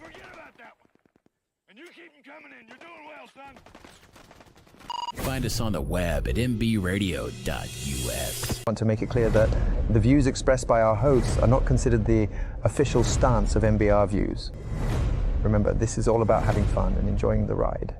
forget about that one. And you keep them coming in. You're doing well, son. Find us on the web at mbradio.us. I want to make it clear that the views expressed by our hosts are not considered the official stance of MBR Views. Remember, this is all about having fun and enjoying the ride.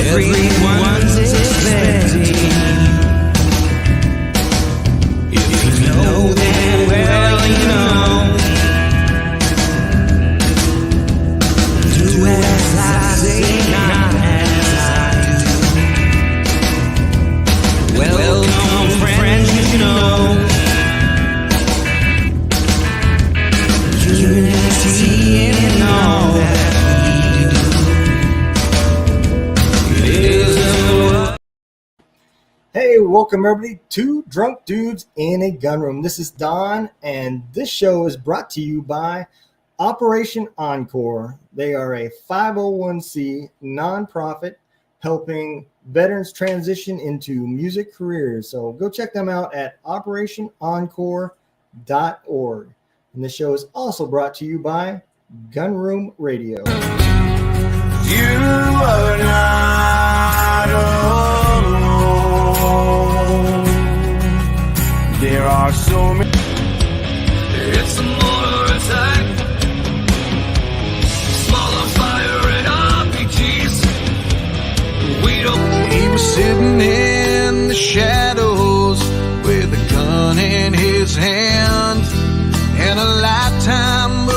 Everyone's expecting. If you know that well, you know. Do as I say, not as I do. Well-known friends, you know. Unity and all that. Hey, welcome everybody to Drunk Dudes in a Gun Room. This is Don, and this show is brought to you by Operation Encore. They are a 501c nonprofit helping veterans transition into music careers. So go check them out at operationencore.org. And the show is also brought to you by Gun Room Radio. You are not alone. There are so many. It's a mortar attack. Smaller fire and RPGs. We don't. He was sitting in the shadows with a gun in his hand and a lifetime.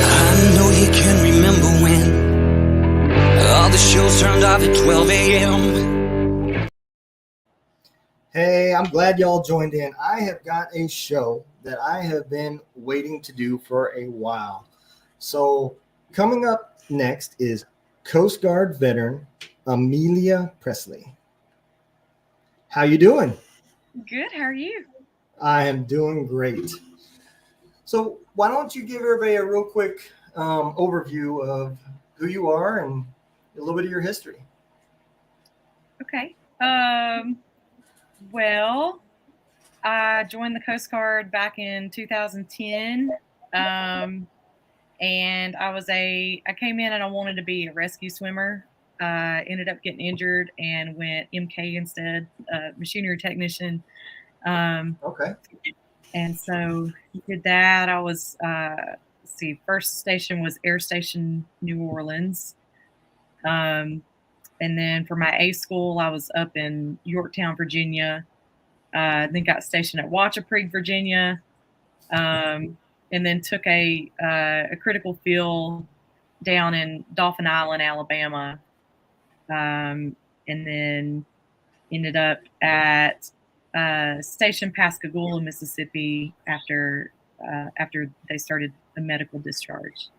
I know he can remember when all the shows turned off at 12 a.m. Hey, I'm glad y'all joined in. I have got a show that I have been waiting to do for a while. So coming up next is Coast Guard veteran Amelia Presley. How you doing? Good. How are you? I am doing great. So why don't you give everybody a real quick overview of who you are and a little bit of your history. Okay. Well, I joined the Coast Guard back in 2010. And I came in and I wanted to be a rescue swimmer. Ended up getting injured and went MK instead, machinery technician. Okay. And so did that. I was, first station was Air Station New Orleans. And then for my A school, I was up in Yorktown, Virginia. Then got stationed at Wachapreague, Virginia. And then took a critical field down in Dauphin Island, Alabama. And then ended up at Station Pascagoula, Mississippi after they started a medical discharge.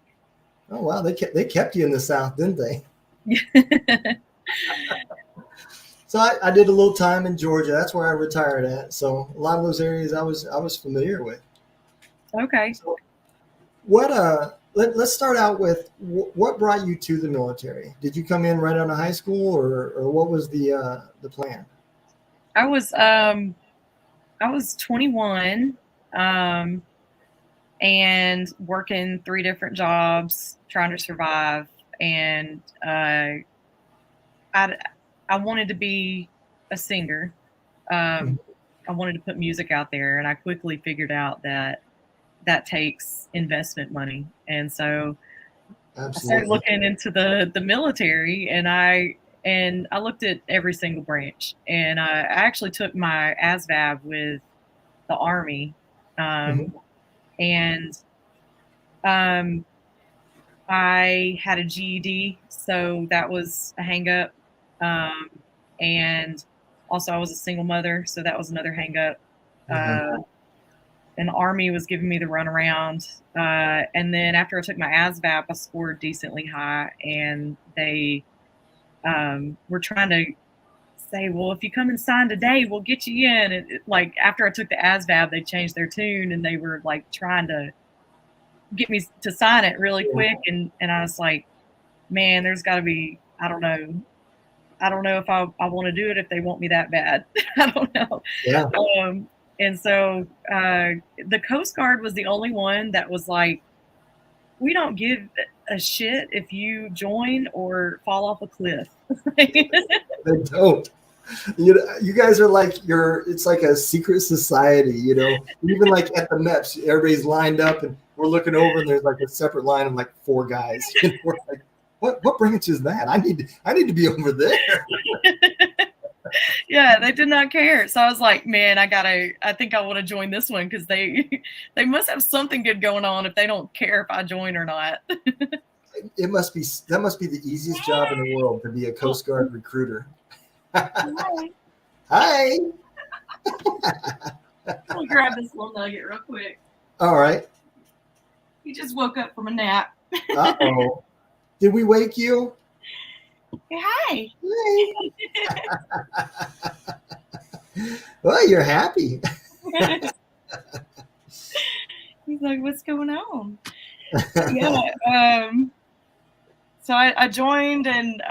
Oh wow, they kept you in the South, didn't they? So I did a little time in Georgia. That's where I retired at. So a lot of those areas I was familiar with. Okay. So let's start out with what brought you to the military? Did you come in right out of high school, or what was the plan? I was 21 and working 3 different jobs, trying to survive, and I wanted to be a singer. I wanted to put music out there, and I quickly figured out that takes investment money. And so I started looking into the military, and I looked at every single branch. And I actually took my ASVAB with the Army. And I had a GED, so that was a hang up. And also I was a single mother, so that was another hang up. And the Army was giving me the runaround. And then after I took my ASVAB, I scored decently high, and they were trying to say, well, if you come and sign today, we'll get you in. And like after I took the ASVAB, they changed their tune and they were like trying to get me to sign it really quick. And I was like, man, there's got to be, I don't know if I want to do it if they want me that bad. I don't know. Yeah. And so the Coast Guard was the only one that was like, we don't give a shit if you join or fall off a cliff. They don't. You guys are like it's like a secret society, even like at the MEPS, everybody's lined up and we're looking over and there's like a separate line of like 4 guys. We're like, what branch is that? I need to be over there. Yeah, they did not care. So I was like, man, I think I want to join this one because they must have something good going on if they don't care if I join or not. That must be the easiest job in the world, to be a Coast Guard recruiter. Hi. I'll grab this little nugget real quick. All right. He just woke up from a nap. Uh-oh. Did we wake you? Hi. Well, you're happy. He's like, what's going on? Yeah. So I joined and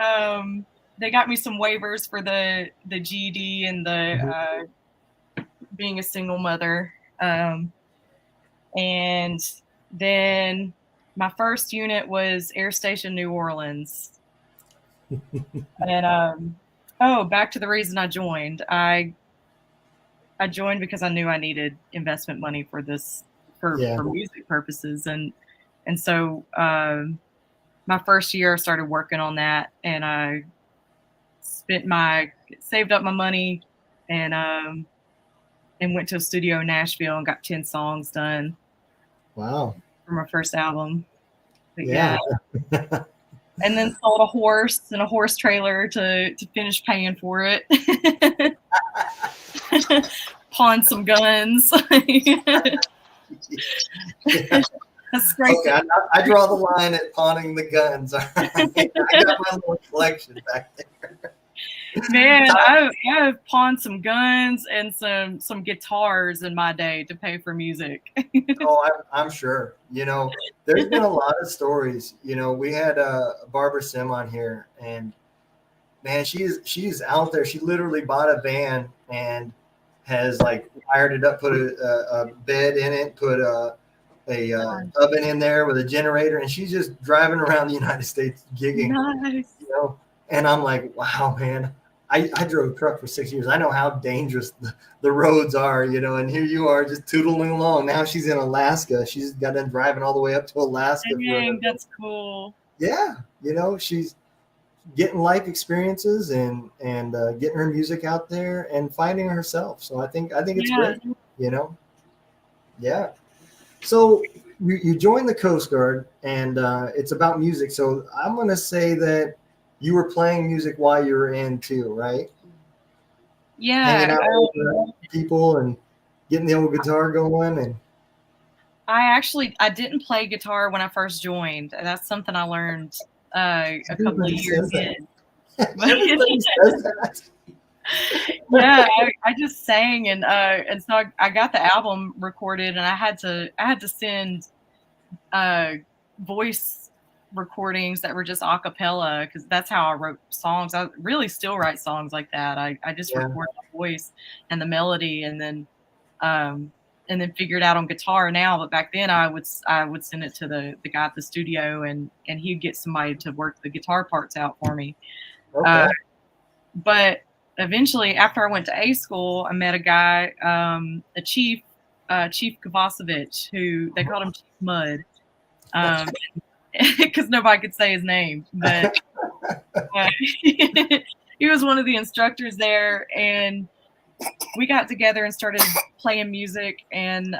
they got me some waivers for the GED and the being a single mother. And then my first unit was Air Station New Orleans. And back to the reason I joined. I joined because I knew I needed investment money for this for music purposes, and so my first year I started working on that, and I saved up my money and went to a studio in Nashville and got 10 songs done. Wow. For my first album. But yeah. And then sold a horse and a horse trailer to finish paying for it. Pawned some guns. That's great. Okay, I draw the line at pawning the guns. All right. I got my little collection back there. Man, I've pawned some guns and some guitars in my day to pay for music. Oh, I'm sure. There's been a lot of stories. We had Barbara Sim on here, and man, she's out there. She literally bought a van and has like wired it up, put a bed in it, put a oven in there with a generator, and she's just driving around the United States gigging. Nice. And I'm like, wow, man. I drove a truck for 6 years. I know how dangerous the roads are, and here you are just tootling along. Now she's in Alaska. She's got done driving all the way up to Alaska. Dang, that's cool. Yeah. She's getting life experiences and getting her music out there and finding herself. So I think it's great, Yeah. So you joined the Coast Guard and it's about music. So I'm going to say that you were playing music while you were in too, right? Yeah. Hanging out with people and getting the old guitar going. And I didn't play guitar when I first joined. That's something I learned a couple of years in. Everybody says that. Yeah, I just sang and so I got the album recorded and I had to send voice recordings that were just a cappella because that's how I wrote songs. I really still write songs like that. I just record my voice and the melody and then figure it out on guitar now. But back then I would send it to the guy at the studio and he'd get somebody to work the guitar parts out for me. Okay. But eventually after I went to A school, I met a guy, a Chief Kovacevic, who they called him Chief Mud. Because nobody could say his name, but he was one of the instructors there, and we got together and started playing music. And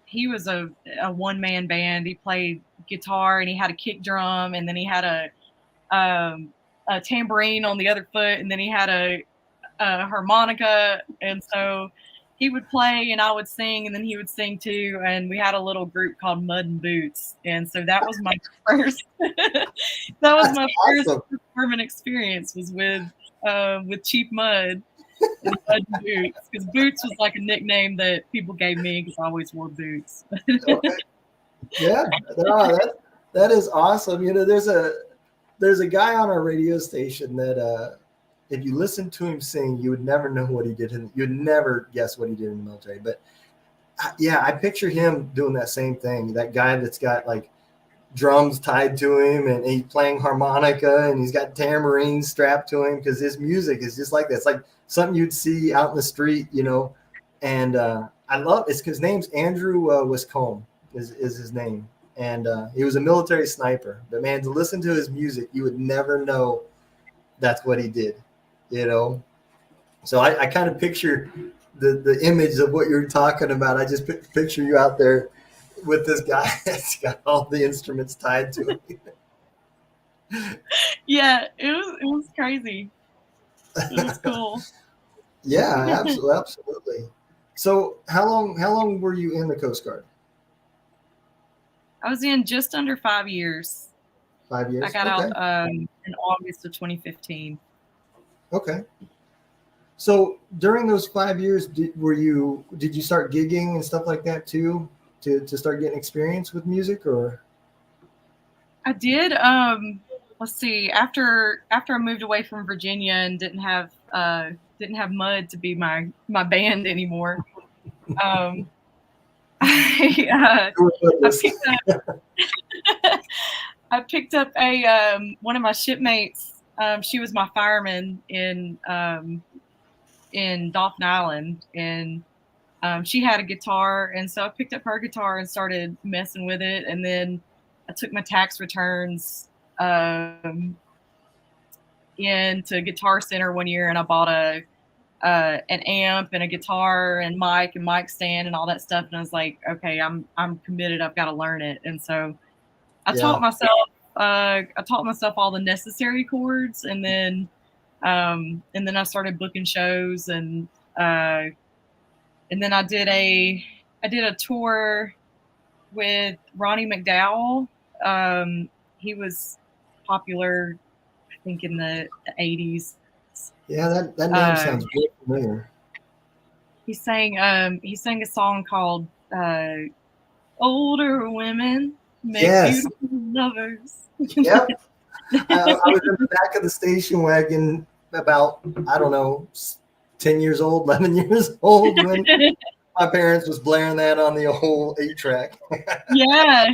he was a one-man band. He played guitar and he had a kick drum, and then he had a tambourine on the other foot, and then he had a harmonica. And so he would play and I would sing, and then he would sing too. And we had a little group called Mud and Boots, and so that was my first. That was That's my awesome. first performance experience was with Cheap Mud and Mud and Boots, because Boots was like a nickname that people gave me because I always wore boots. Okay. Yeah, no, that is awesome. You know, there's a guy on our radio station that if you listen to him sing, you would never know what he did. You'd never guess what he did in the military. But yeah, I picture him doing that same thing. That guy that's got like drums tied to him, and he's playing harmonica, and he's got tamarines strapped to him, because his music is just like that. It's like something you'd see out in the street, you know. And I love it's because his name's Andrew Wiscombe is his name, and he was a military sniper. But man, to listen to his music, you would never know that's what he did, you know. So I kind of picture the image of what you're talking about. I just picture you out there with this guy that's got all the instruments tied to him. Yeah, it was crazy. It was cool. Yeah, absolutely. So how long were you in the Coast Guard? I was in just under 5 years. 5 years. I got out in August of 2015. Okay. So during those 5 years, did you start gigging and stuff like that too, to start getting experience with music, or? I did. Let's see. After I moved away from Virginia and didn't have Mud to be my band anymore, I picked up a one of my shipmates. She was my fireman in Dauphin Island, and she had a guitar, and so I picked up her guitar and started messing with it. And then I took my tax returns into Guitar Center one year, and I bought an amp and a guitar and mic stand and all that stuff. And I was like, okay, I'm committed. I've got to learn it. And so I taught myself all the necessary chords, and then I started booking shows, and then I did a tour with Ronnie McDowell. He was popular, I think, in the 80s. Yeah, that name sounds very familiar. He sang a song called "Older Women Make Beautiful Lovers." Yep. I was in the back of the station wagon about, I don't know, 10 years old, 11 years old, when my parents was blaring that on the whole 8-track. Yeah,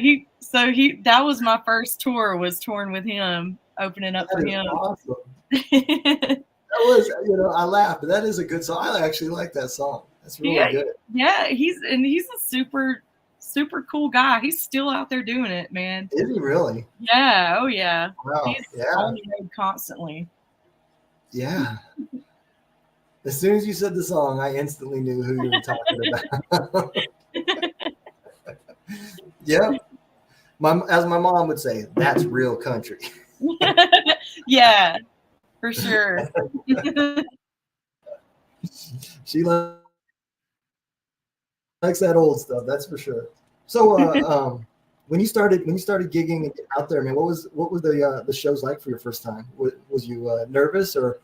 that was my first tour, was touring with him, opening up for him. Awesome. That was, I laughed, but that is a good song. I actually like that song. That's really good. Yeah, he's a super, super cool guy. He's still out there doing it, man. Is he really? Yeah. Oh yeah. Wow. He's on the road constantly. Yeah. As soon as you said the song, I instantly knew who you were talking about. Yeah. As my mom would say, that's real country. Yeah, for sure. She likes that old stuff, that's for sure. So when you started gigging and getting out there, man, what was the shows like for your first time? Was you nervous, or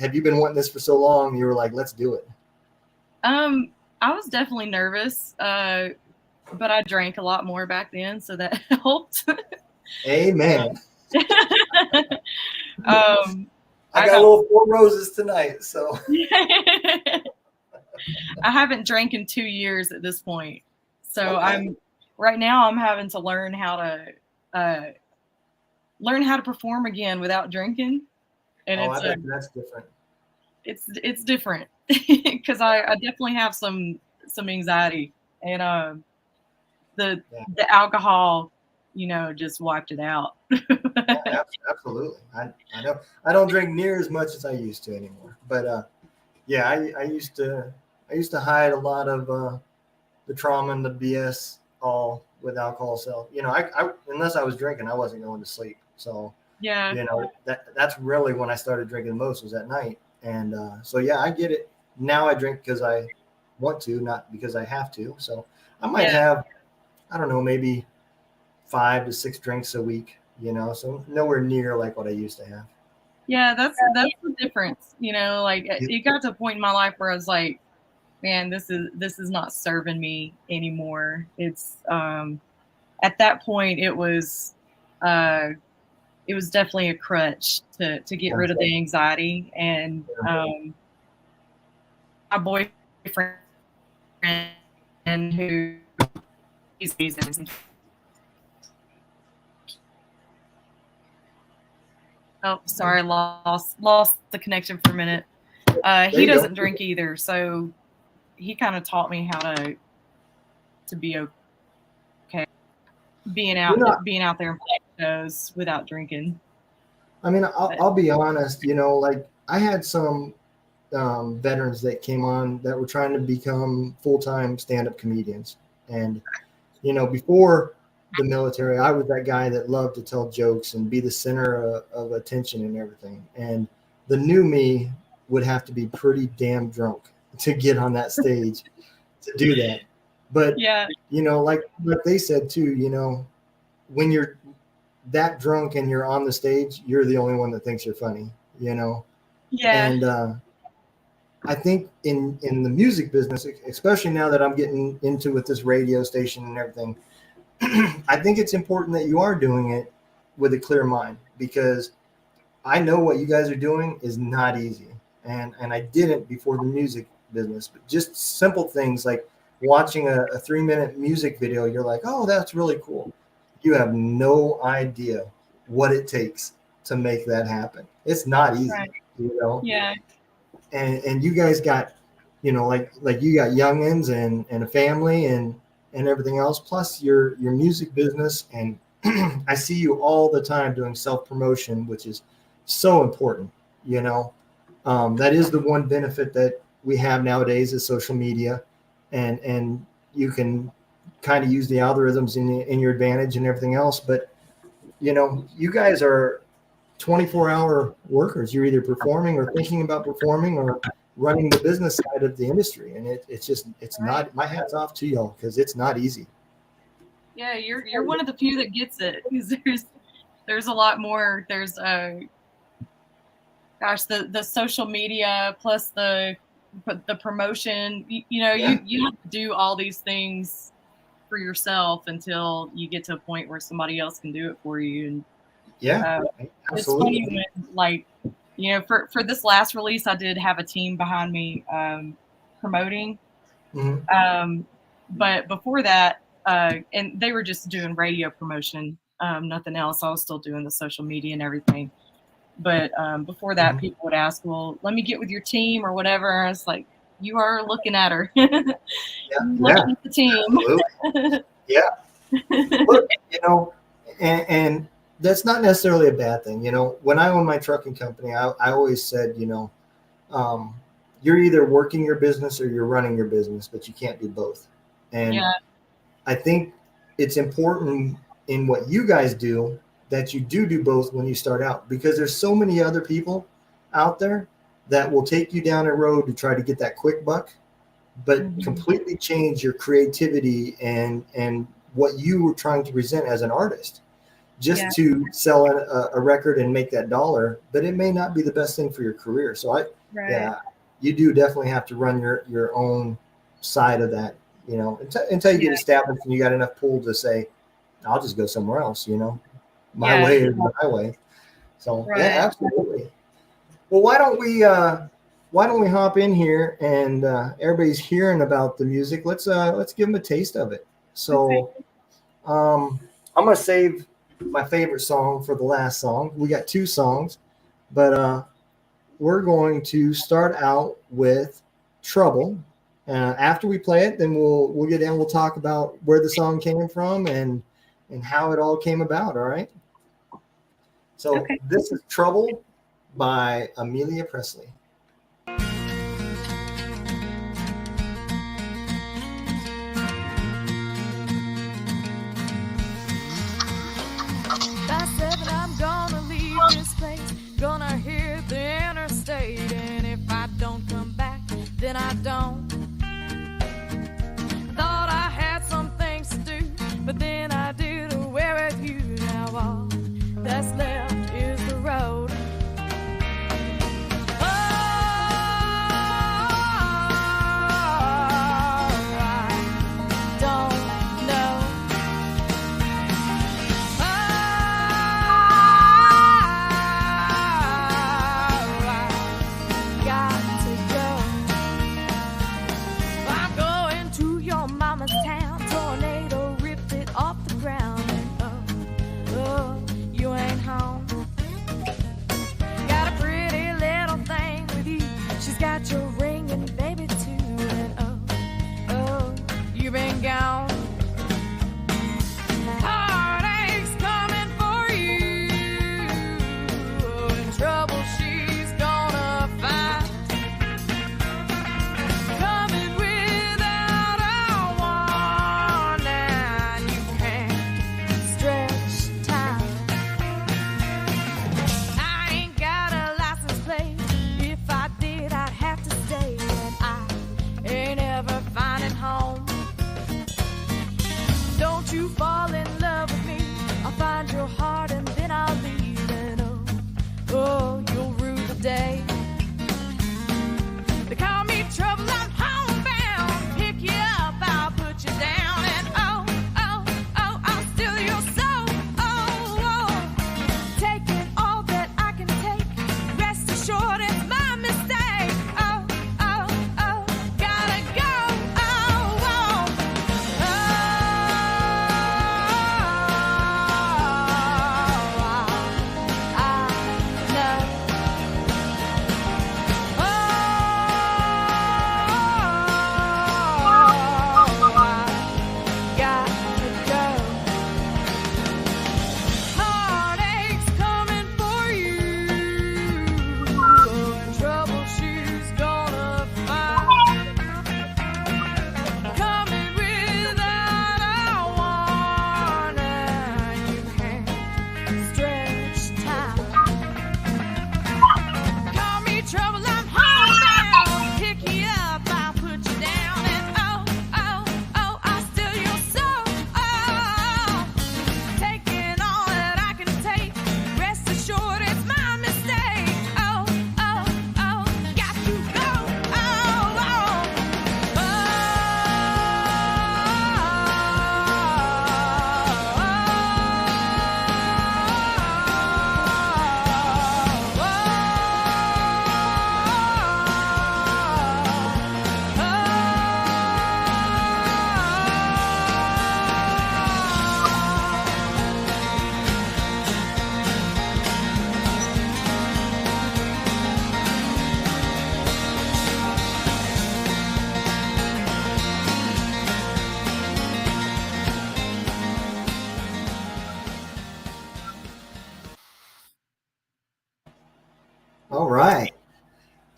have you been wanting this for so long you were like, let's do it? I was definitely nervous, but I drank a lot more back then, so that helped. Amen. I got a little 4 roses tonight, so. I haven't drank in 2 years at this point, so okay. Right now I'm having to learn how to perform again without drinking, and I bet that's different. It's different because I definitely have some anxiety, and the alcohol, just wiped it out. Yeah, absolutely. I know. I don't drink near as much as I used to anymore, but yeah, I used to hide a lot of the trauma and the BS all with alcohol. So I unless I was drinking, I wasn't going to sleep. So yeah, that's really when I started drinking the most, was at night. And so yeah, I get it. Now I drink because I want to, not because I have to. So I might have, I don't know, maybe 5 to 6 drinks a week, you know, so nowhere near like what I used to have. Yeah, that's the difference, you know, like it got to a point in my life where I was like, man, this is not serving me anymore. It's at that point it was definitely a crutch to get rid of the anxiety. And my boyfriend, who he's oh, sorry, lost the connection for a minute. He doesn't drink either, so he kind of taught me how to be okay, being out there and playing shows without drinking. I mean, I'll be honest, you know, like I had some veterans that came on that were trying to become full-time stand-up comedians. And, you know, before the military, I was that guy that loved to tell jokes and be the center of attention and everything. And the new me would have to be pretty damn drunk to get on that stage to do that. But, you know, like they said too, you know, when you're that drunk and you're on the stage, you're the only one that thinks you're funny, you know? Yeah. And I think in the music business, especially now that I'm getting into with this radio station and everything, I think it's important that you are doing it with a clear mind, because I know what you guys are doing is not easy. And I didn't before the music business, but just simple things like watching a 3-minute music video, you're like, oh, that's really cool. You have no idea what it takes to make that happen. It's not easy, you know? Yeah. And you guys got, you know, like you got youngins and a family and everything else, plus your music business. And I see you all the time doing self-promotion, which is so important, you know. That is the one benefit that we have nowadays is social media, and you can kind of use the algorithms in your advantage and everything else. But, you know, you guys are 24-hour workers. You're either performing or thinking about performing or running the business side of the industry. And it's not, my hat's off to y'all, because it's not easy. Yeah, you're one of the few that gets it, because there's a lot more. There's the social media plus the promotion. You know, you have to do all these things for yourself until you get to a point where somebody else can do it for you. And absolutely. It's funny when, like, you know, for this last release, I did have a team behind me promoting. Mm-hmm. But before that, and they were just doing radio promotion, nothing else. I was still doing the social media and everything. But before that, mm-hmm. people would ask, well, let me get with your team or whatever. I was like, you are looking at her. Looking at the team. Look, you know, and that's not necessarily a bad thing. You know, when I owned my trucking company, I always said, you know, you're either working your business or you're running your business, but you can't do both. And I think it's important in what you guys do that you do both when you start out, because there's so many other people out there that will take you down a road to try to get that quick buck, but mm-hmm. completely change your creativity and what you were trying to present as an artist, just to sell a record and make that dollar. But it may not be the best thing for your career. So you do definitely have to run your own side of that, you know, until you get established and you got enough pull to say, I'll just go somewhere else, you know, my way is my way. So absolutely. Well, why don't we hop in here and everybody's hearing about the music. Let's give them a taste of it. So I'm going to save my favorite song for the last song. We got 2 songs, but we're going to start out with Trouble. After we play it, then we'll get in. We'll talk about where the song came from and how it all came about. All right. So This is Trouble by Amelia Presley. Gonna hit the interstate, and if I don't come back, then I don't.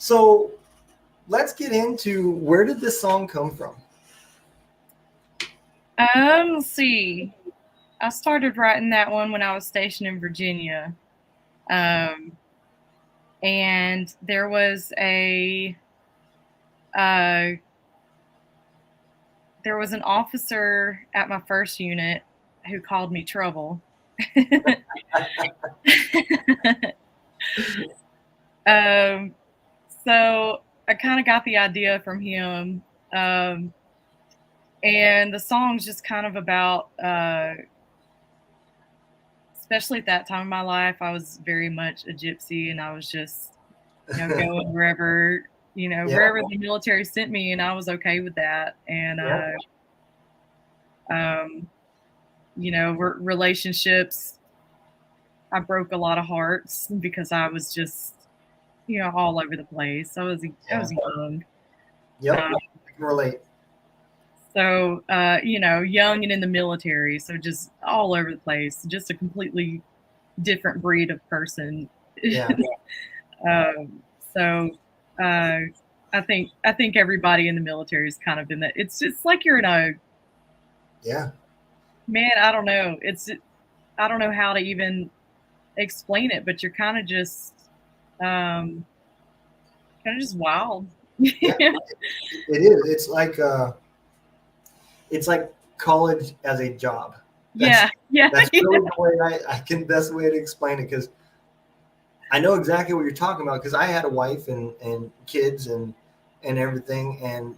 So let's get into, where did this song come from? Let's see. I started writing that one when I was stationed in Virginia. And there was an officer at my first unit who called me trouble. So I kind of got the idea from him. And the song's just kind of about, especially at that time in my life, I was very much a gypsy, and I was just, going wherever, wherever the military sent me, and I was okay with that. And, relationships, I broke a lot of hearts because I was just, all over the place. I was young. Yep, I can relate. So, young and in the military, so just all over the place, just a completely different breed of person. Yeah. I think everybody in the military is kind of in that. It's like you're in a, man, I don't know. I don't know how to even explain it, but you're kind of just wild. Yeah, it is. It's like college as a job. That's really the way best way to explain it, because I know exactly what you're talking about, because I had a wife and kids and everything, and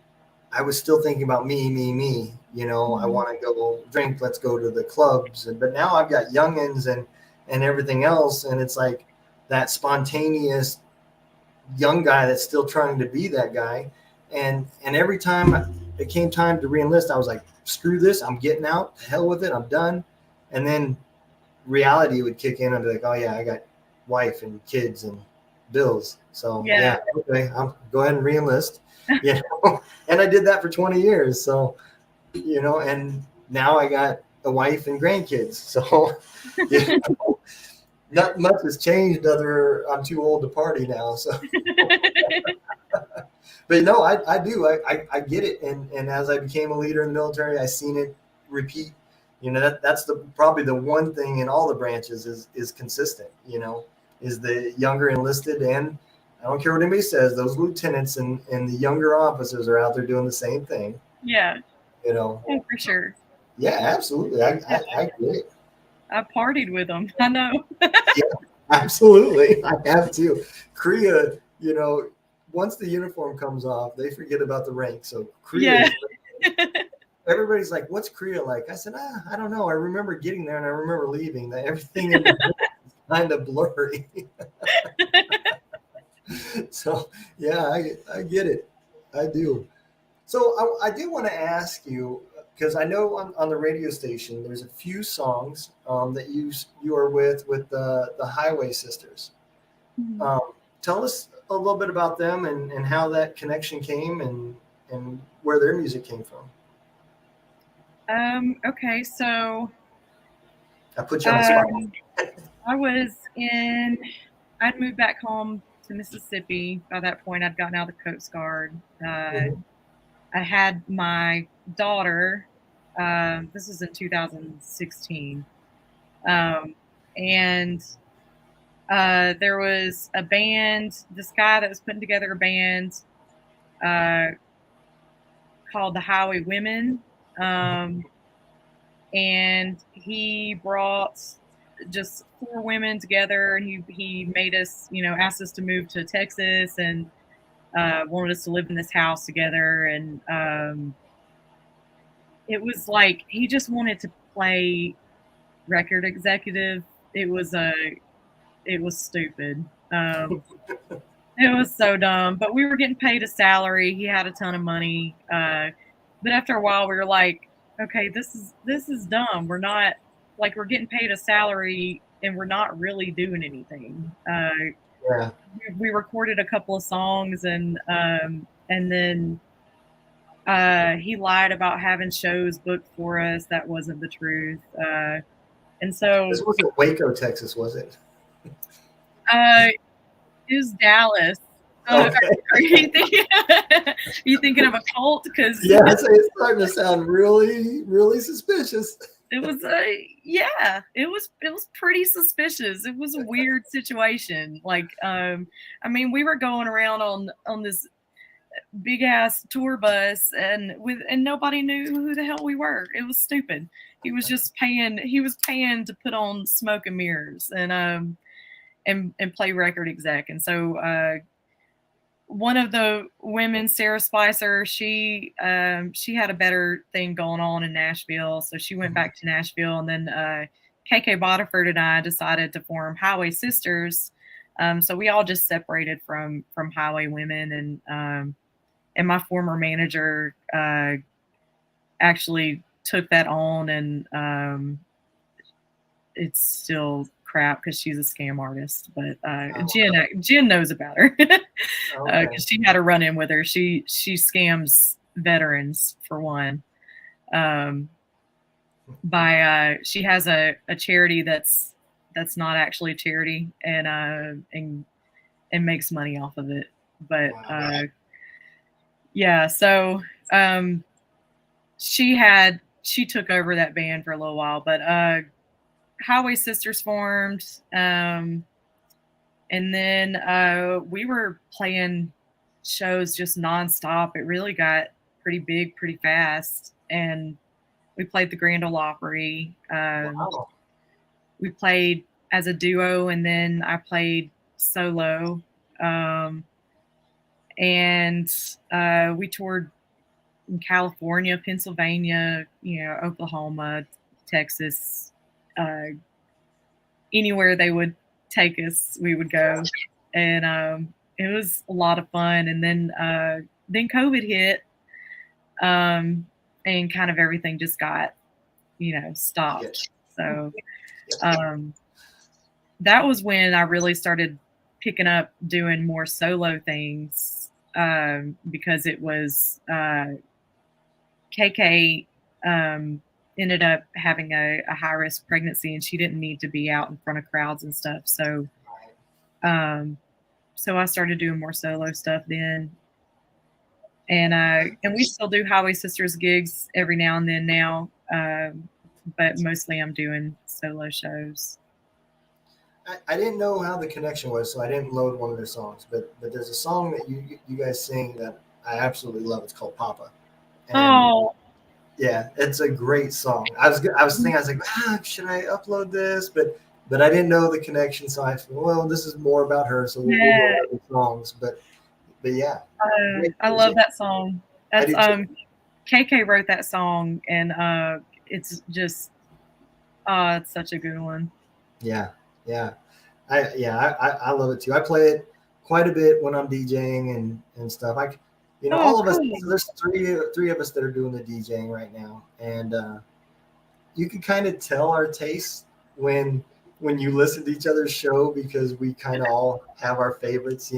I was still thinking about me. I want to go drink, let's go to the clubs. But now I've got youngins and everything else, and it's like that spontaneous young guy that's still trying to be that guy. And every time it came time to re-enlist, I was like, screw this, I'm getting out, hell with it, I'm done. And then reality would kick in. I'd be like, oh yeah, I got wife and kids and bills. So okay, I'll go ahead and re-enlist. And I did that for 20 years. So, and now I got a wife and grandkids. So not much has changed other I'm too old to party now. So but no, I do. I get it. And as I became a leader in the military, I seen it repeat. That's probably the one thing in all the branches is consistent, is the younger enlisted, and I don't care what anybody says, those lieutenants and the younger officers are out there doing the same thing. Yeah. Yeah, for sure. Yeah, absolutely. I get it. I partied with them. I know. Yeah, absolutely. I have to. Korea, once the uniform comes off, they forget about the rank. So Korea, everybody's like, what's Korea like? I said, I don't know. I remember getting there and I remember leaving. Everything in the is kind of blurry. So, yeah, I get it. I do. So I do want to ask you, because I know on the radio station, there's a few songs that you are with the Highway Sisters. Mm-hmm. Tell us a little bit about them and how that connection came and where their music came from. Okay, so I put you on the spot. I'd moved back home to Mississippi. By that point, I'd gotten out of the Coast Guard. I had my daughter. This was in 2016. And there was a band, this guy that was putting together a band called the Highway Women. And he brought just 4 women together, and he made us, asked us to move to Texas, and wanted us to live in this house together. And it was like he just wanted to play record executive. It was stupid. It was so dumb, but we were getting paid a salary. He had a ton of money. But after a while we were like, okay, this is dumb. We're not, like, we're getting paid a salary and we're not really doing anything. We recorded a couple of songs, and then he lied about having shows booked for us. That wasn't the truth. And so this wasn't Waco, Texas, was it? It was Dallas. Okay. Are you thinking of a cult? Because Yeah, it's starting to sound really, really suspicious. it was it was pretty suspicious. It was a weird situation. Like, I mean, we were going around on this big ass tour bus and nobody knew who the hell we were. It was stupid. He was paying to put on smoke and mirrors and play record exec. And so one of the women, Sarah Spicer, she had a better thing going on in Nashville, so she went back to Nashville, and then KK Bodiford and I decided to form Highway Sisters. So we all just separated from Highway Women, and my former manager actually took that on, and it's still crap because she's a scam artist. But Jen knows about her because she had a run in with her. She scams veterans for one. She has a charity that's not actually a charity and makes money off of it. But yeah, so she took over that band for a little while, but Highway Sisters formed, and then we were playing shows just nonstop. It really got pretty big pretty fast, and we played the Grand Ole Opry. Wow. We played as a duo, and then I played solo, and we toured in California, Pennsylvania, Oklahoma, Texas. Anywhere they would take us, we would go, and it was a lot of fun. And then COVID hit, and kind of everything just got stopped. So that was when I really started picking up doing more solo things, because it was KK ended up having a high-risk pregnancy, and she didn't need to be out in front of crowds and stuff. So so I started doing more solo stuff then. And we still do Highway Sisters gigs every now and then now, but mostly I'm doing solo shows. I didn't know how the connection was, so I didn't load one of their songs. But there's a song that you guys sing that I absolutely love. It's called Papa. And yeah, it's a great song. I was thinking, I was like, should I upload this? But I didn't know the connection, so I thought, well, this is more about her, so we'll go over the songs. But yeah, I love that song. That's KK wrote that song, and it's just it's such a good one. Yeah. I love it too. I play it quite a bit when I'm DJing and stuff. All of us. There's three of us that are doing the DJing right now, and you can kind of tell our tastes when you listen to each other's show, because we kind of all have our favorites.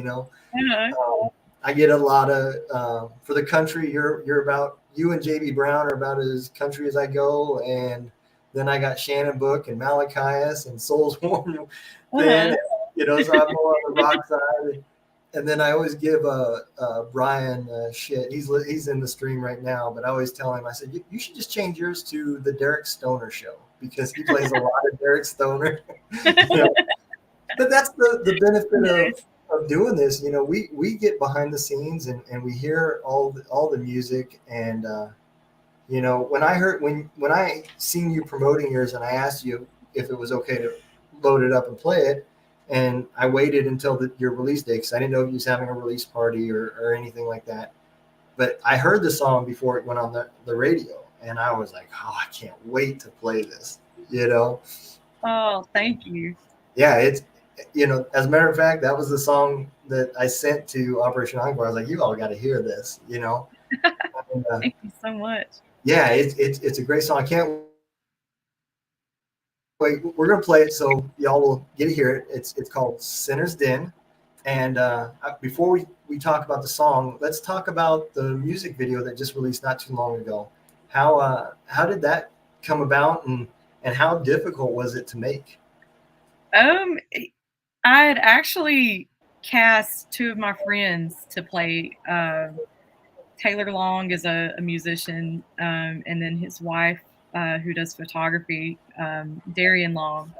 I get a lot of for the country. You and JB Brown are about as country as I go, and then I got Shannon Book and Malachias and Souls Warm. Then, so I'm more on the rock side. And then I always give Brian shit. He's in the stream right now, but I always tell him, I said, you should just change yours to the Derek Stoner show, because he plays a lot of Derek Stoner. But that's the benefit of doing this. We get behind the scenes and we hear all the music. And when I seen you promoting yours, and I asked you if it was okay to load it up and play it, and I waited until your release date, because I didn't know if you was having a release party or anything like that. But I heard the song before it went on the radio, and I was like, oh, I can't wait to play this, Oh, thank you. Yeah, it's, as a matter of fact, that was the song that I sent to Operation Encore. I was like, you all got to hear this, And, thank you so much. Yeah, it's a great song. I can't wait. We're gonna play it so y'all will get to hear it. It's called Sinner's Den. And before we talk about the song, let's talk about the music video that just released not too long ago. How did that come about, and how difficult was it to make? I had actually cast two of my friends to play. Taylor Long is a musician, and then his wife, who does photography, Darian Long.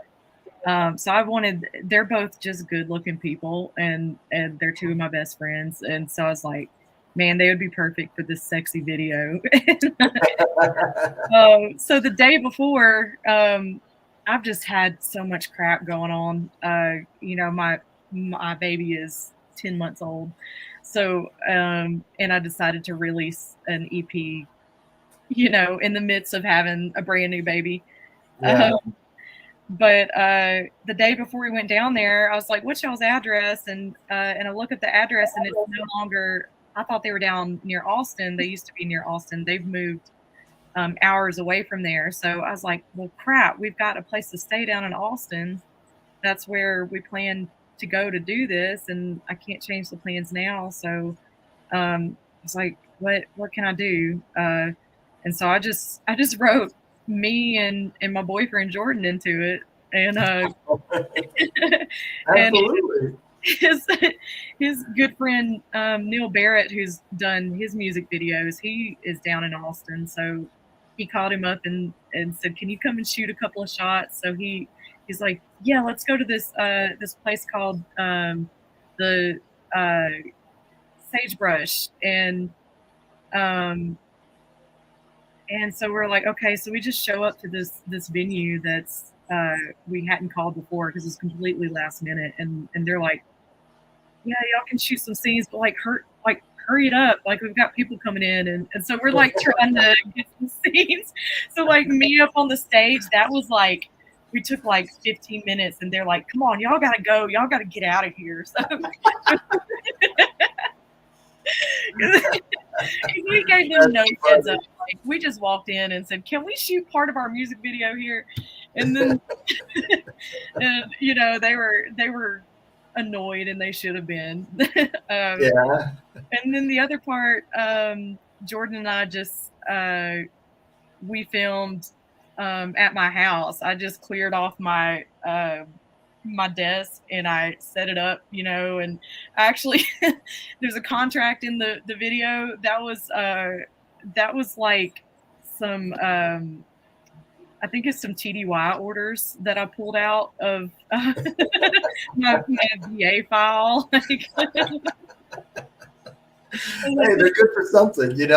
So they're both just good looking people, and they're two of my best friends. And so I was like, man, they would be perfect for this sexy video. So the day before, I've just had so much crap going on. My baby is 10 months old. So, and I decided to release an EP, in the midst of having a brand new baby. Yeah. But the day before we went down there, I was like, what's y'all's address? And I look at the address, and it's no longer, I thought they were down near Austin. They used to be near Austin. They've moved hours away from there. So I was like, well, crap, we've got a place to stay down in Austin. That's where we plan to go to do this, and I can't change the plans now. So I was like, what can I do? And so I just wrote me and my boyfriend Jordan into it, and Absolutely. and his good friend Neil Barrett, who's done his music videos, he is down in Austin. So he called him up and said, can you come and shoot a couple of shots? So he's like, yeah, let's go to this place called the Sagebrush, and so we're like, okay, so we just show up to this venue that's we hadn't called before because it's completely last minute, and they're like, yeah, y'all can shoot some scenes, but hurry it up, like we've got people coming in, and so we're like trying to get some scenes. So like me up on the stage, that was like, we took like 15 minutes, and they're like, come on, y'all gotta go, y'all gotta get out of here. So we gave them no heads up. Like, we just walked in and said, can we shoot part of our music video here? And then and they were annoyed, and they should have been. Yeah. And then the other part, Jordan and I just we filmed at my house. I just cleared off my my desk, and I set it up, and actually there's a contract in the video that was like some I think it's some TDY orders that I pulled out of my VA file. Hey, they're good for something, It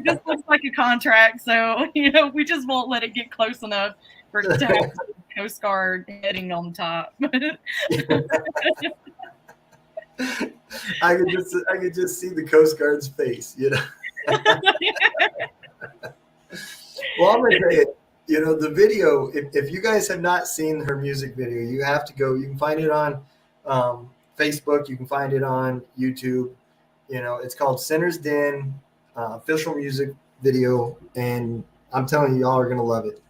just looks like a contract, so we just won't let it get close enough for it to have Coast Guard heading on top. I could just see the Coast Guard's face, Well, I'm gonna tell you, the video. If you guys have not seen her music video, you have to go. You can find it on Facebook. You can find it on YouTube. It's called Sinner's Den official music video, and I'm telling you, y'all are gonna love it.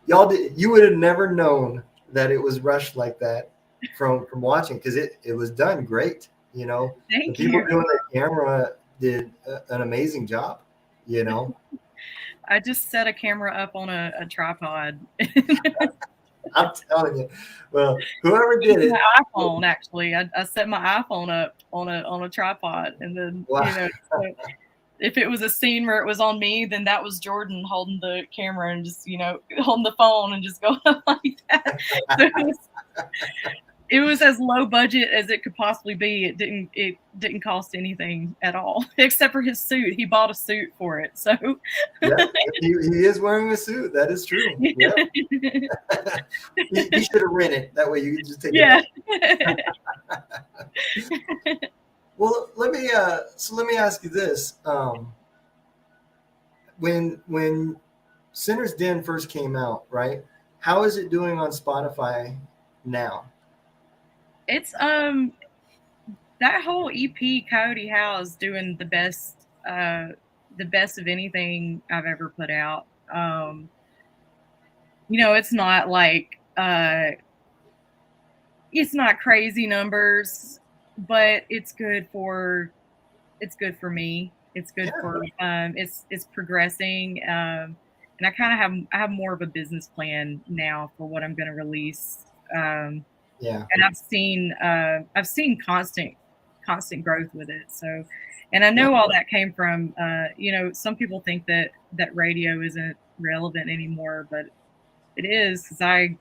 You would have never known that it was rushed like that from watching, because it was done great. Thank the people you. doing the camera did an amazing job. I just set a camera up on a tripod. I'm telling you. Well, whoever did it. My iPhone, actually, I set my iPhone up on a tripod, and then Wow. So if it was a scene where it was on me, then that was Jordan holding the camera and just holding the phone and just going like that. So it was as low budget as it could possibly be. It didn't cost anything at all, except for his suit. He bought a suit for it. So yeah, he is wearing a suit. That is true. Yeah. he should have rented. That way you could just take it. Well, let me ask you this. When Sinner's Den first came out, right? How is it doing on Spotify now? It's that whole EP, Coyote Howl, is doing the best of anything I've ever put out. It's not like it's not crazy numbers, but it's good for me. It's good for it's progressing, and I kind of have more of a business plan now for what I'm going to release. Yeah. And I've seen constant growth with it. So, and I know all that came from, some people think that radio isn't relevant anymore, but it is, because I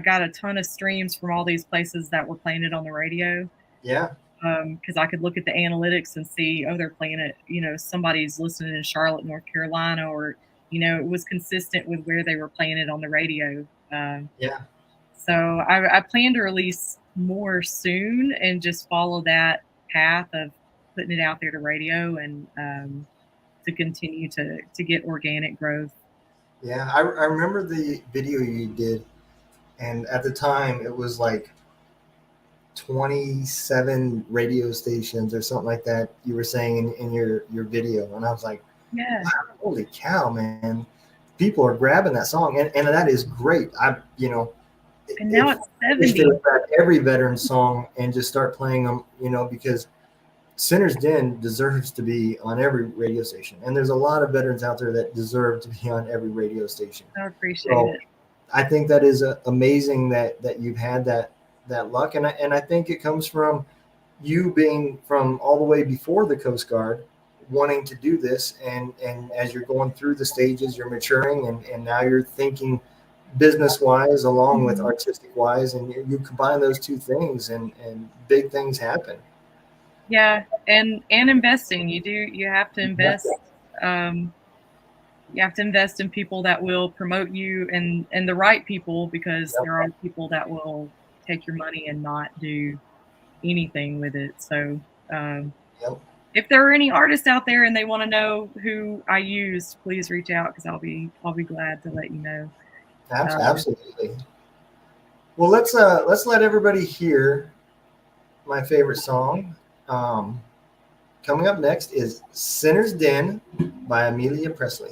got a ton of streams from all these places that were playing it on the radio. Yeah. Because I could look at the analytics and see, they're playing it, somebody's listening in Charlotte, North Carolina, or, it was consistent with where they were playing it on the radio. Yeah. So I plan to release more soon and just follow that path of putting it out there to radio and to continue to get organic growth. Yeah, I remember the video you did, and at the time it was like 27 radio stations or something like that you were saying in your video, and I was like, yeah, wow, holy cow, man, people are grabbing that song, and that is great. And now it's 70. Grab every veteran song and just start playing them, because Sinner's Den deserves to be on every radio station, and there's a lot of veterans out there that deserve to be on every radio station. I appreciate it. I think that is amazing that you've had that luck, and I think it comes from you being from all the way before the Coast Guard, wanting to do this, and as you're going through the stages, you're maturing, and now you're thinking business wise along with artistic wise, and you combine those two things, and big things happen. Yeah, and investing. You have to invest. You have to invest in people that will promote you, and the right people, because there are people that will take your money and not do anything with it. So if there are any artists out there and they want to know who I used, please reach out, because I'll be glad to let you know. Absolutely. Well, let's let everybody hear my favorite song. Coming up next is Sinner's Den by Amelia Presley.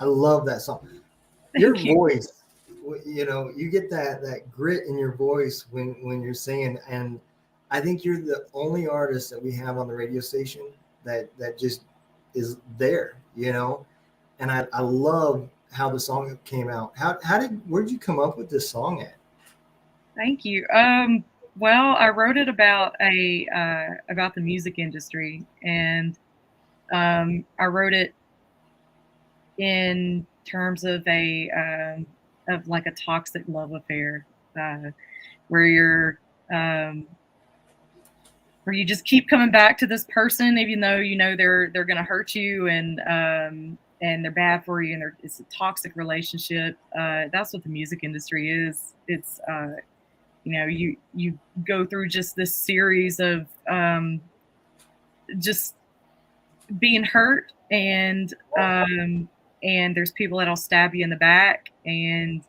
I love that song. Your voice, you get that grit in your voice when you're singing, and I think you're the only artist that we have on the radio station that just is there, and I love how the song came out. Where'd you come up with this song at? Thank you. Well, I wrote it about about the music industry, and I wrote it in terms of like a toxic love affair, where you just keep coming back to this person, even though they're going to hurt you, and they're bad for you, and it's a toxic relationship. That's what the music industry is. It's you go through just this series of just being hurt, and there's people that'll stab you in the back, and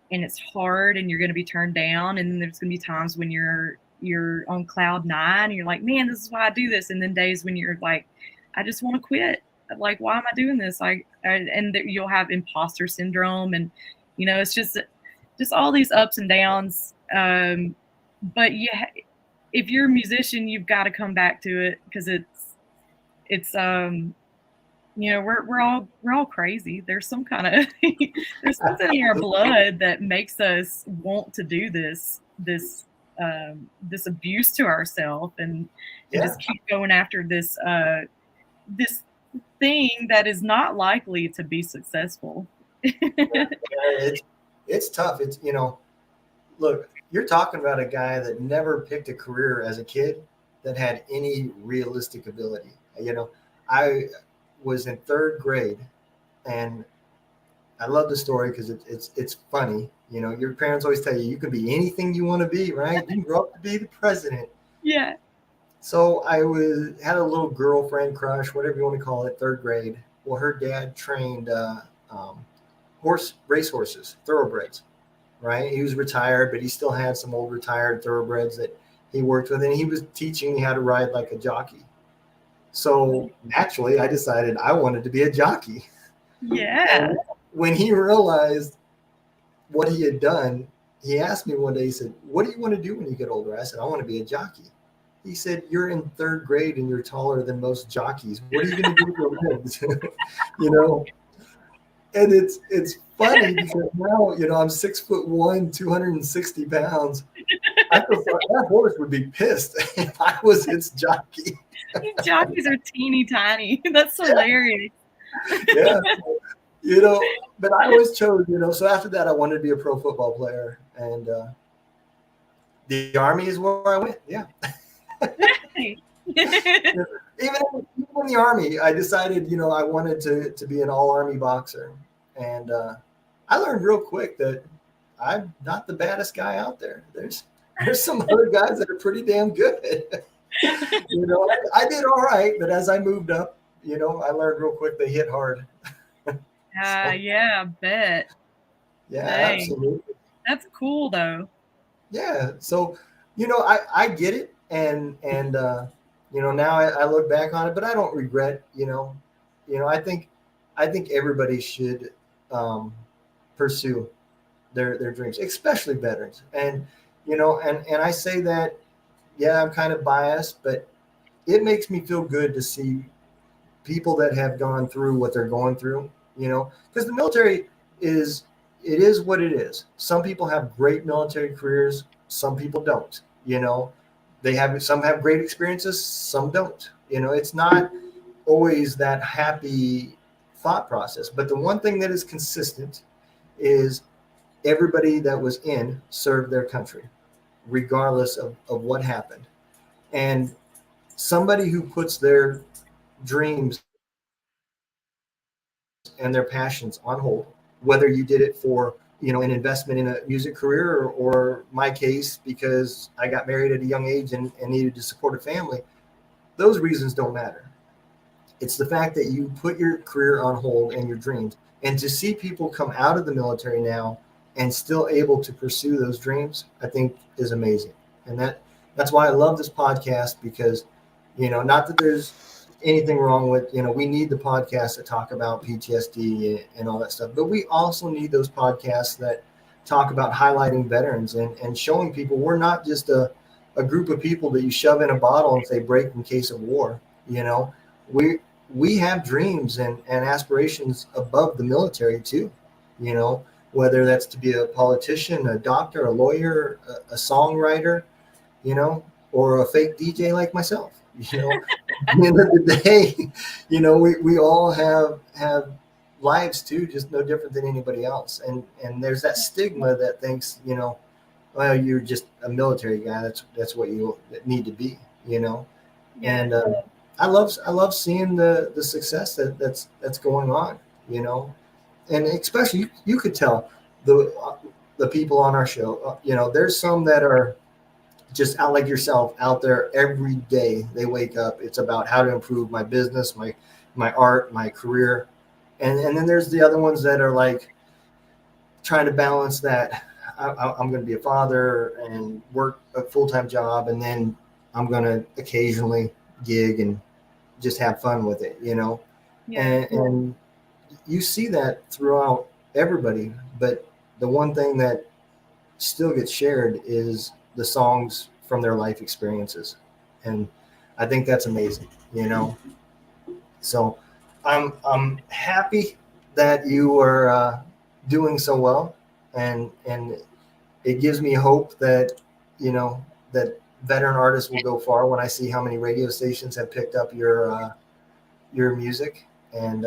it's hard, and you're going to be turned down, and then there's going to be times when you're on cloud 9 and you're like, man, this is why I do this, and then days when you're like, I just want to quit, like, why am I doing this? And you'll have imposter syndrome, and it's just all these ups and downs, but if you're a musician, you've got to come back to it, because it's we're all crazy. There's some kind of there's something in our blood that makes us want to do this abuse to ourselves, and just keep going after this thing that is not likely to be successful. It's tough. It's look, you're talking about a guy that never picked a career as a kid that had any realistic ability. I was in 3rd grade, and I love the story because it's funny. Your parents always tell you can be anything you want to be, right? You can grow up to be the president. Yeah. So I had a little girlfriend crush, whatever you want to call it, 3rd grade. Well, her dad trained racehorses, thoroughbreds, right? He was retired, but he still had some old retired thoroughbreds that he worked with, and he was teaching me how to ride like a jockey. So naturally, I decided I wanted to be a jockey. Yeah. And when he realized what he had done, he asked me one day, he said, what do you want to do when you get older? I said, I want to be a jockey. He said, you're in 3rd grade and you're taller than most jockeys. What are you going to do for kids? And it's funny because now, I'm 6'1", 260 pounds. I thought that horse would be pissed if I was its jockey. Jockeys are teeny tiny. That's hilarious. Yeah. But I always chose, so after that, I wanted to be a pro football player, and the Army is where I went. Yeah. Even in the Army, I decided, I wanted to be an all-Army boxer. And I learned real quick that I'm not the baddest guy out there. There's some other guys that are pretty damn good. I did all right, but as I moved up, I learned real quick they hit hard. Yeah, I bet. Yeah, Dang. absolutely. That's cool, though. Yeah. So, I get it. And now I look back on it, but I don't regret, I think everybody should pursue their dreams, especially veterans. And, and I say that, yeah, I'm kind of biased, but it makes me feel good to see people that have gone through what they're going through, because the military is what it is. Some people have great military careers. Some people don't, some have great experiences. Some don't, it's not always that happy thought process. But the one thing that is consistent is everybody that was in served their country, regardless of what happened. And somebody who puts their dreams and their passions on hold, whether you did it for, an investment in a music career, or my case, because I got married at a young age and needed to support a family, those reasons don't matter. It's the fact that you put your career on hold and your dreams. And to see people come out of the military now and still able to pursue those dreams, I think is amazing. And that's why I love this podcast, because, not that there's anything wrong with, we need the podcasts that talk about PTSD and all that stuff, but we also need those podcasts that talk about highlighting veterans and showing people we're not just a group of people that you shove in a bottle and say break in case of war. We have dreams and aspirations above the military too, whether that's to be a politician, a doctor, a lawyer, a songwriter, or a fake DJ like myself. At the end of the day, we all have lives too, just no different than anybody else. And there's that stigma that thinks, well, you're just a military guy. That's what you need to be, And I love seeing the success that's going on, and especially you could tell the people on our show, there's some that are just out like yourself out there every day. They wake up. It's about how to improve my business, my art, my career. And then there's the other ones that are like trying to balance that. I'm going to be a father and work a full-time job. And then I'm going to occasionally gig and just have fun with it, Yeah. And you see that throughout everybody. But the one thing that still gets shared is the songs from their life experiences. And I think that's amazing, So I'm happy that you are doing so well. And it gives me hope that, that veteran artists will go far when I see how many radio stations have picked up your music. And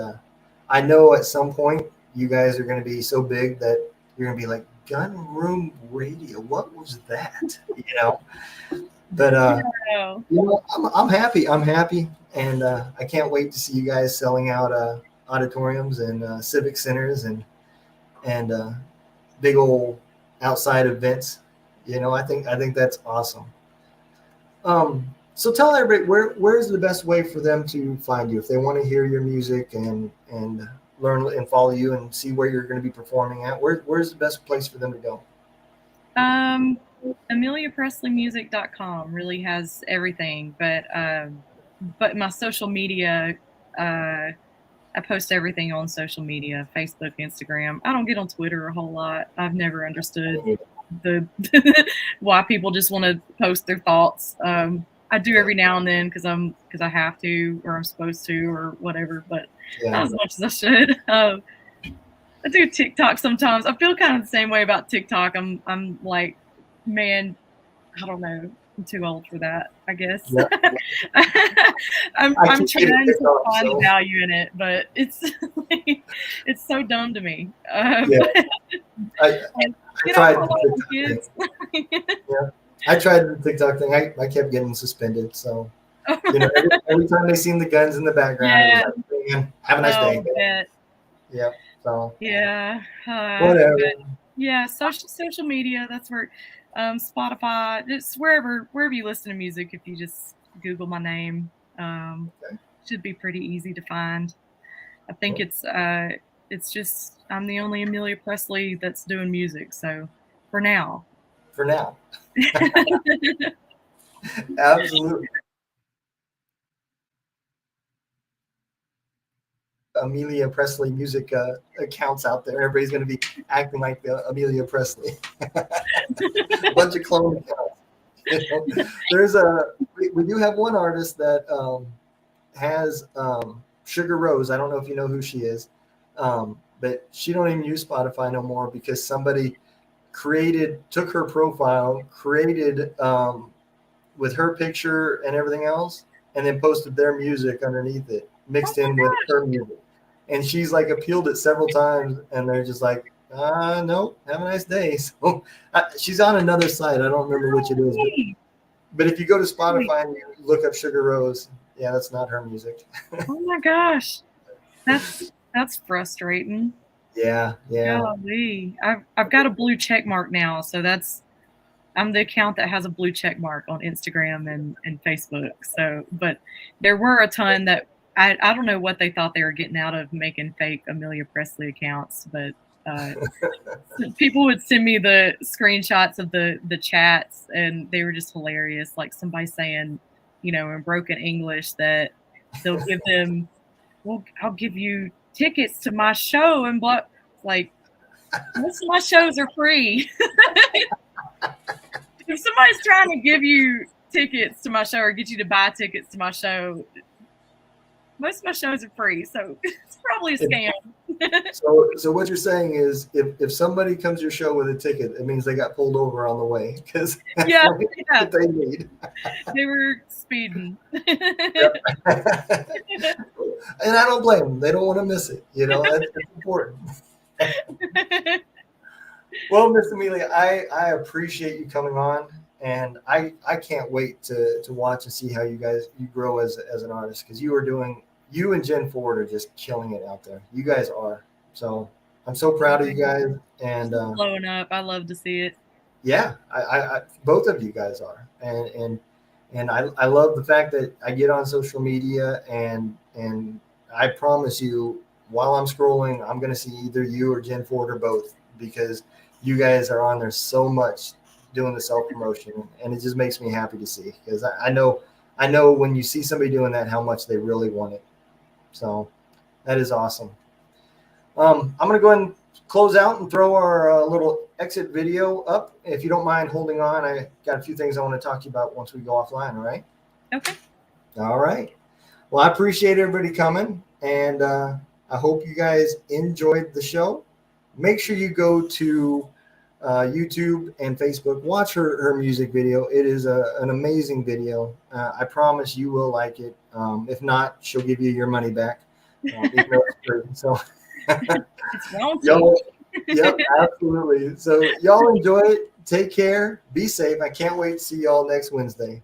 I know at some point you guys are going to be so big that you're going to be like, Gun Room Radio, what was that? But I'm happy. And I can't wait to see you guys selling out auditoriums and civic centers and big old outside events. I think that's awesome. So tell everybody where's the best way for them to find you if they want to hear your music and learn and follow you and see where you're going to be performing at. Where's the best place for them to go? AmeliaPresleyMusic.com really has everything, but my social media, I post everything on social media, Facebook, Instagram. I don't get on Twitter a whole lot. I've never understood the why people just want to post their thoughts. I do every now and then because I have to or I'm supposed to or whatever, but not as much as I should. I do TikTok sometimes. I feel kind of the same way about TikTok. I'm like, man, I don't know. I'm too old for that, I guess. Yeah. I'm trying to find value in it, but it's it's so dumb to me. I tried the kids. I tried the TikTok thing. I kept getting suspended. So, every time they seen the guns in the background, it was like, have a nice day. Yeah. So. Yeah. Whatever. Social media. That's where. Spotify, just wherever you listen to music. If you just Google my name, should be pretty easy to find. I think it's just I'm the only Amelia Presley that's doing music. So for now. Absolutely. Amelia Presley music accounts out there. Everybody's going to be acting like Amelia Presley. A bunch of clone accounts. We do have one artist that has Sugar Rose. I don't know if you know who she is, but she don't even use Spotify no more because somebody took her profile, created with her picture and everything else, and then posted their music underneath it, mixed in with her music. And she's like appealed it several times, and they're just like, no, have a nice day. So she's on another site. I don't remember which it is. But if you go to Spotify and you look up Sugar Rose, that's not her music. Oh my gosh. That's frustrating. Yeah. Golly. I've got a blue check mark now. So I'm the account that has a blue check mark on Instagram and Facebook. So, but there were a ton that I don't know what they thought they were getting out of making fake Amelia Presley accounts, but people would send me the screenshots of the chats and they were just hilarious. Like somebody saying, in broken English that they'll give them, well, I'll give you tickets to my show and blah. Like, most of my shows are free. If somebody's trying to give you tickets to my show or get you to buy tickets to my show, most of my shows are free, so it's probably a scam. So what you're saying is, if somebody comes to your show with a ticket, it means they got pulled over on the way, because Yeah, what they need. they were speeding. And I don't blame them. They don't want to miss it. That's important. Well, Miss Amelia, I appreciate you coming on, and I can't wait to watch and see how you grow as an artist, because you and Gen Ford are just killing it out there. You guys are. So I'm so proud of you guys, and Blowing up. I love to see it. Yeah, I both of you guys are, and I love the fact that I get on social media, and I promise you, while I'm scrolling, I'm going to see either you or Gen Ford or both, because you guys are on there so much doing the self-promotion, and it just makes me happy to see, because I know when you see somebody doing that, how much they really want it. So that is awesome. I'm going to go ahead and close out and throw our little exit video up. If you don't mind holding on, I got a few things I want to talk to you about once we go offline, all right? Okay. All right. Well, I appreciate everybody coming, and I hope you guys enjoyed the show. Make sure you go to YouTube and Facebook. Watch her music video. It is an amazing video. I promise you will like it. If not, she'll give you your money back. Even though it's free. So, y'all, yep, absolutely. So y'all enjoy it. Take care. Be safe. I can't wait to see y'all next Wednesday.